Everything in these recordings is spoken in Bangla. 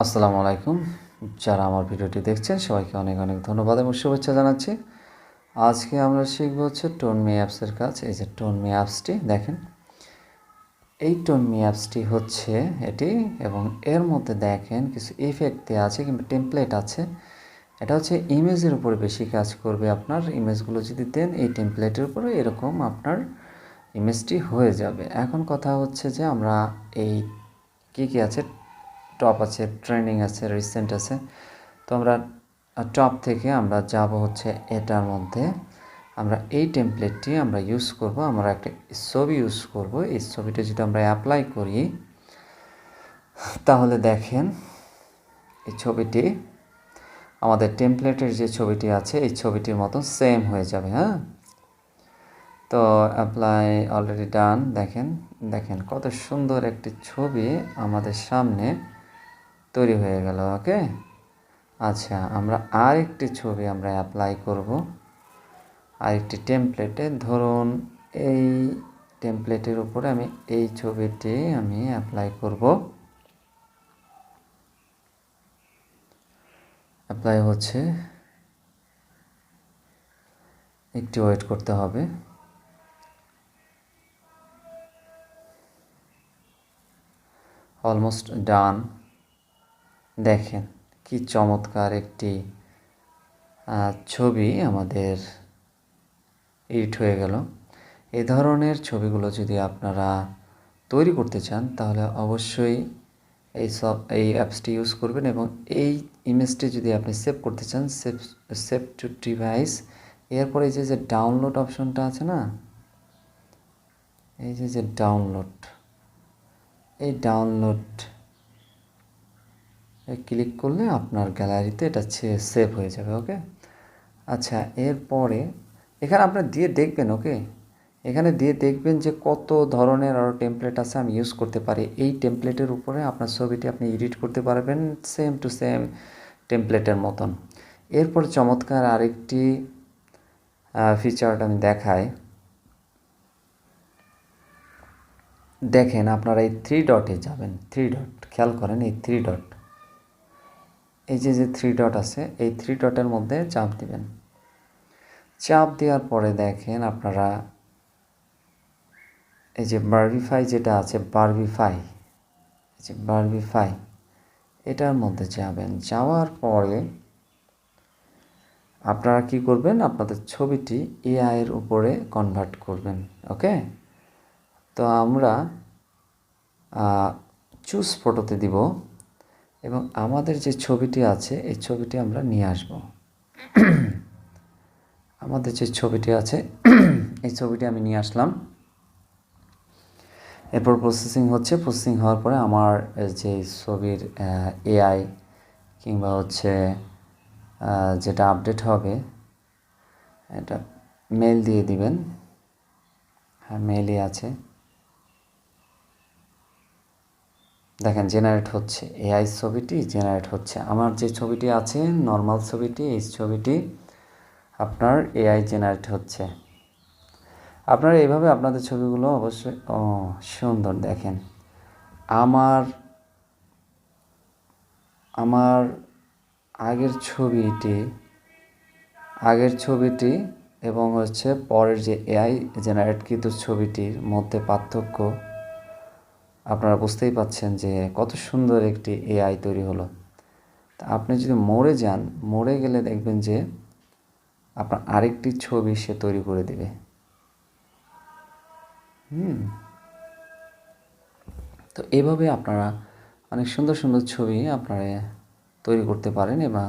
আসসালামু আলাইকুম। যারা আমার ভিডিওটি দেখছেন সবাইকে অনেক অনেক ধন্যবাদ এবং শুভেচ্ছা জানাচ্ছি। আজকে আমরা শিখব হচ্ছে ToonMe অ্যাপসের কাজ। এই যে ToonMe অ্যাপসটি দেখেন, এই ToonMe অ্যাপসটি হচ্ছে এটি, এবং এর মধ্যে দেখেন কিছু ইফেক্ট দেওয়া আছে কিংবা টেমপ্লেট আছে। এটা হচ্ছে ইমেজের উপরে বেশি কাজ করবে। আপনার ইমেজগুলো যদি দেন এই টেমপ্লেটের উপরে, এরকম আপনার ইমেজটি হয়ে যাবে। এখন কথা হচ্ছে যে আমরা এই কী আছে, টপ আছে, ট্রেন্ডিং আছে, রিসেন্ট আছে। তো আমরা টপ থেকে আমরা যাব হচ্ছে এটার মধ্যে। আমরা এই টেমপ্লেটটি আমরা ইউজ করব। আমরা একটা ছবি ইউজ করব। এই ছবিটা যদি আমরা অ্যাপ্লাই করি তাহলে দেখেন এই ছবিটি আমাদের টেমপ্লেটের যে ছবিটি আছে এই ছবিটির মতো সেম হয়ে যাবে। হ্যাঁ, তো অ্যাপ্লাই অলরেডি ডান। দেখেন কত সুন্দর একটি ছবি আমাদের সামনে তৈরি হয়ে গেল। ওকে, আচ্ছা, আমরা আরেকটি ছবি আমরা অ্যাপ্লাই করব আরেকটি টেমপ্লেটে। ধরুন এই টেমপ্লেটের উপরে আমি এই ছবিটি আমি অ্যাপ্লাই করব। অ্যাপ্লাই হচ্ছে, একটু ওয়েট করতে হবে। Almost done. দেখেন কি চমৎকার একটি ছবি আমাদের এডিট হয়ে গেল। এই ধরনের ছবিগুলো যদি আপনারা তৈরি করতে চান তাহলে অবশ্যই এই অ্যাপসটি ইউজ করবেন, এবং এই ইমেজটি যদি আপনি সেভ করতে চান, সেভ টু ডিভাইস, এরপরে এই যে ডাউনলোড অপশনটা আছে না, এই যে ডাউনলোড, এই ডাউনলোড ক্লিক করলে আপনার গ্যালারিতে এটা সেভ হয়ে যাবে। ওকে, আচ্ছা, এরপরে এখানে আপনার দিয়ে দেখবেন। ওকে, এখানে দিয়ে দেখবেন যে কত ধরনের আরও টেমপ্লেট আছে আমি ইউজ করতে পারি। এই টেমপ্লেটের উপরে আপনার ছবিটি আপনি এডিট করতে পারবেন সেম টু সেম টেমপ্লেটের মতন। এরপর চমৎকার আরেকটি ফিচারটা আমি দেখাই। দেখেন আপনারা এই 3 ডটে যাবেন। 3 ডট খেয়াল করেন, এই 3 ডট, এই যে 3 ডট আছে, এই 3 ডটের মধ্যে চাপ দিবেন। চাপ দেওয়ার পরে দেখেন আপনারা এই যে বারবিফাই যেটা আছে, বারবিফাই এটার মধ্যে যাবেন। যাওয়ার পরে আপনারা কি করবেন, আপনাদের ছবিটি এআইয়ের উপরে কনভার্ট করবেন। ওকে, তো আমরা চুজ ফটোতে দিব, এবং আমাদের যে ছবিটি আছে এই ছবিটি আমরা নিয়ে আসব। আমাদের যে ছবিটি আছে এই ছবিটি আমি নিয়ে আসলাম। এরপর প্রসেসিং হচ্ছে। প্রসেসিং হওয়ার পরে আমার যে ছবির এআই কিংবা হচ্ছে যেটা আপডেট হবে এটা মেল দিয়ে দিবেন। হ্যাঁ, মেলই আছে। দেখেন জেনারেট হচ্ছে, এআই ছবিটি জেনারেট হচ্ছে। আমার যে ছবিটি আছে নর্মাল ছবিটি, এই ছবিটি আপনার এআই জেনারেট হচ্ছে। আপনারা এইভাবে আপনাদের ছবিগুলো অবশ্যই সুন্দর। দেখেন আমার আমার আগের ছবিটি এবং হচ্ছে পরের যে এআই জেনারেটকৃত ছবিটির মধ্যে পার্থক্য আপনারা বুঝতেই পাচ্ছেন যে কত সুন্দর একটি এআই তৈরি হলো। তা আপনি যদি মরে যান, মরে গেলে দেখবেন যে আপনার আরেকটি ছবি সে তৈরি করে দেবে। তো এইভাবে আপনারা অনেক সুন্দর সুন্দর ছবি আপনারা তৈরি করতে পারেন এবং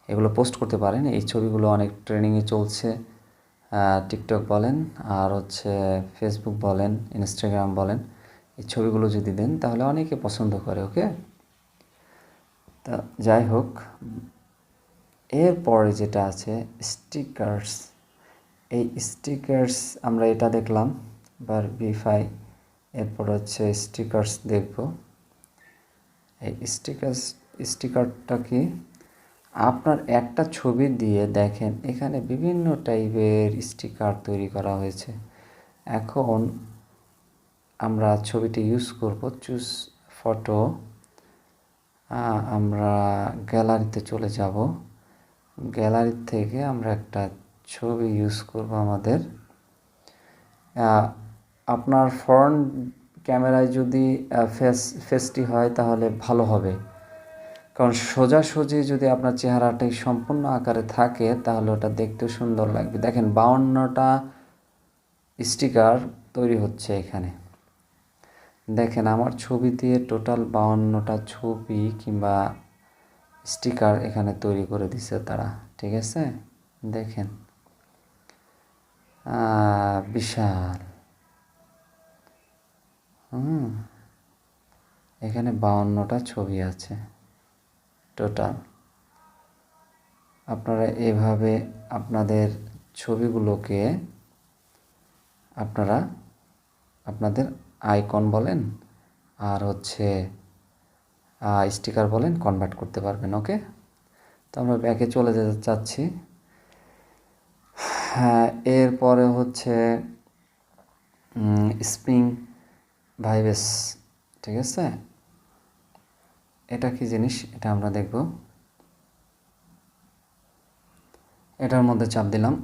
এগুলো পোস্ট করতে পারেন। এই ছবিগুলো অনেক ট্রেন্ডিংয়ে চলছে। টিকটক বলেন আর হচ্ছে ফেসবুক বলেন, ইনস্টাগ্রাম বলেন, এই ছবিগুলো যদি দেন তাহলে অনেকে পছন্দ করে। ওকে, তা যাই হোক, এরপরে যেটা আছে স্টিকার্স। এই স্টিকার্স আমরা এটা দেখলাম বারবিফাই, এরপর হচ্ছে স্টিকার্স দেখব। এই স্টিকারটা কি, আপনার একটা ছবি দিয়ে দেখেন এখানে বিভিন্ন টাইপের স্টিকার তৈরি করা হয়েছে। এখন আমরা ছবিটি ইউজ করব চুজ ফটো, আমরা গ্যালারিতে চলে যাব। গ্যালারি থেকে আমরা একটা ছবি ইউজ করব আমাদের। আপনার ফ্রন্ট ক্যামেরায় যদি ফেসটি হয় তাহলে ভালো হবে, কারণ সোজাসুজি যদি আপনার চেহারাটাই সম্পূর্ণ আকারে থাকে তাহলে ওটা দেখতে সুন্দর লাগবে। দেখেন 52টা স্টিকার তৈরি হচ্ছে এখানে। দেখেন আমার ছবি দিয়ে টোটাল 52টা ছবি কিংবা স্টিকার এখানে তৈরি করে দিছে তারা, ঠিক আছে? দেখেন বিশাল। এখানে 52টা ছবি আছে টোটাল। আপনারা এভাবে আপনাদের ছবিগুলোকে আপনারা আপনাদের আইকন বলেন আর হচ্ছে স্টিকার বলেন কনভার্ট করতে পারবেন। ওকে, তো আমরা ব্যাকে চলে যেতে চাচ্ছি। হ্যাঁ, এরপরে হচ্ছে স্প্রিং ভাইবেস, ঠিক আছে? এটা কি জিনিস এটা আমরা দেখব। এটার মধ্যে চাপ দিলাম।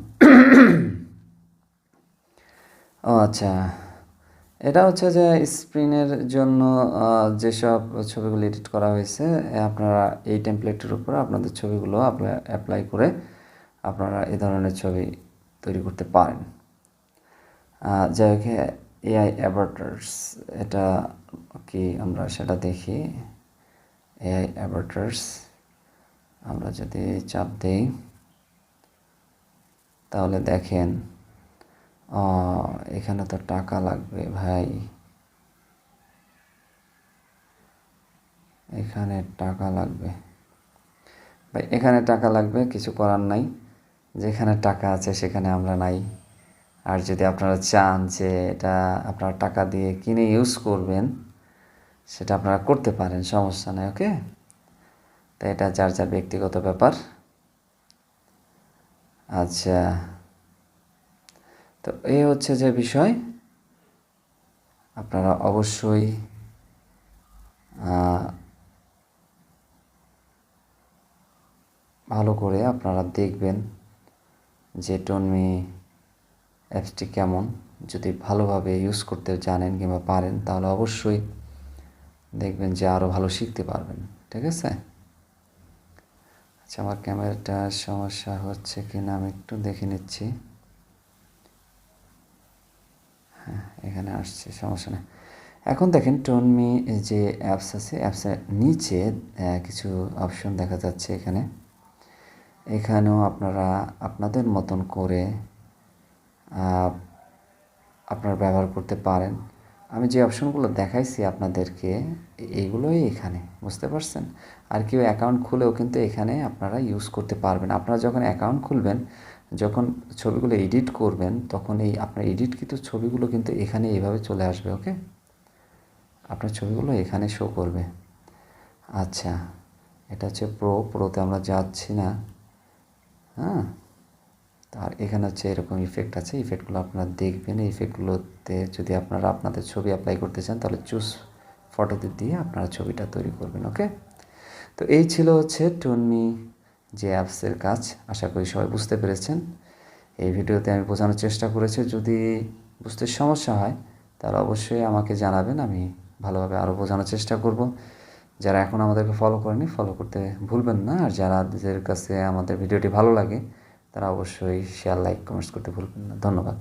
ও আচ্ছা, এটা হচ্ছে যে স্ক্রিনের জন্য যেসব ছবিগুলো এডিট করা হয়েছে, আপনারা এই টেমপ্লেটের উপরে আপনাদের ছবিগুলো অ্যাপ্লাই করে আপনারা এই ধরনের ছবি তৈরি করতে পারেন। যাই হোক, এআই অ্যাভাটার্স এটা কি আমরা সেটা দেখি। এআই অ্যাভাটার্স আমরা যদি চাপ দিই তাহলে দেখেন এখানে তো টাকা লাগবে ভাই, এখানে টাকা লাগবে ভাই, এখানে টাকা লাগবে। কিছু করার নাই, যেখানে টাকা আছে সেখানে আমরা নাই। আর যদি আপনারা চান যে এটা আপনারা টাকা দিয়ে কিনে ইউজ করবেন, সেটা আপনারা করতে পারেন, সমস্যা নেই। ওকে, তো এটা যার যার ব্যক্তিগত ব্যাপার। আচ্ছা, তো এই হচ্ছে যে বিষয়। আপনারা অবশ্যই ভালো করে আপনারা দেখবেন যে ToonMe অ্যাপসটি কেমন। যদি ভালোভাবে ইউজ করতে জানেন কিংবা পারেন তাহলে অবশ্যই দেখবেন যে আরও ভালো শিখতে পারবেন, ঠিক আছে? আচ্ছা, আমার ক্যামেরাটার সমস্যা হচ্ছে কি না আমি একটু দেখে নিচ্ছি। হ্যাঁ, এখানে আসছে, সমস্যা নেই। এখন দেখেন ToonMe যে অ্যাপস আছে, অ্যাপসের নিচে কিছু অপশন দেখা যাচ্ছে এখানে। এখানেও আপনারা আপনাদের মতন করে আপনারা ব্যবহার করতে পারেন। আমি যে অপশনগুলো দেখাইছি আপনাদেরকে এইগুলোই এখানে, বুঝতে পারছেন? আর কেউ অ্যাকাউন্ট খুলেও কিন্তু এখানে আপনারা ইউজ করতে পারবেন। আপনারা যখন অ্যাকাউন্ট খুলবেন, যখন ছবিগুলো এডিট করবেন, তখন এই আপনার এডিটকৃত ছবিগুলো কিন্তু এখানে এইভাবে চলে আসবে। ওকে, আপনার ছবিগুলো এখানে শো করবে। আচ্ছা, এটা হচ্ছে প্রোতে আমরা যাচ্ছি না। হ্যাঁ, আর এখানে হচ্ছে এরকম ইফেক্ট আছে, ইফেক্টগুলো আপনারা দেখবেন। এই ইফেক্টগুলোতে যদি আপনারা আপনাদের ছবি অ্যাপ্লাই করতে চান তাহলে চুজ ফটোতে দিয়ে আপনারা ছবিটা তৈরি করবেন। ওকে, তো এই ছিল হচ্ছে ToonMe যে অ্যাপসের কাজ। আশা করি সবাই বুঝতে পেরেছেন। এই ভিডিওতে আমি বোঝানোর চেষ্টা করেছি। যদি বুঝতে সমস্যা হয় তাহলে অবশ্যই আমাকে জানাবেন, আমি ভালোভাবে আরও বোঝানোর চেষ্টা করব। যারা এখন আমাদেরকে ফলো করেনি, ফলো করতে ভুলবেন না। আর যাদের কাছে আমাদের ভিডিওটি ভালো লাগে তারা অবশ্যই শেয়ার, লাইক, কমেন্টস করতে ভুলবেন না। ধন্যবাদ।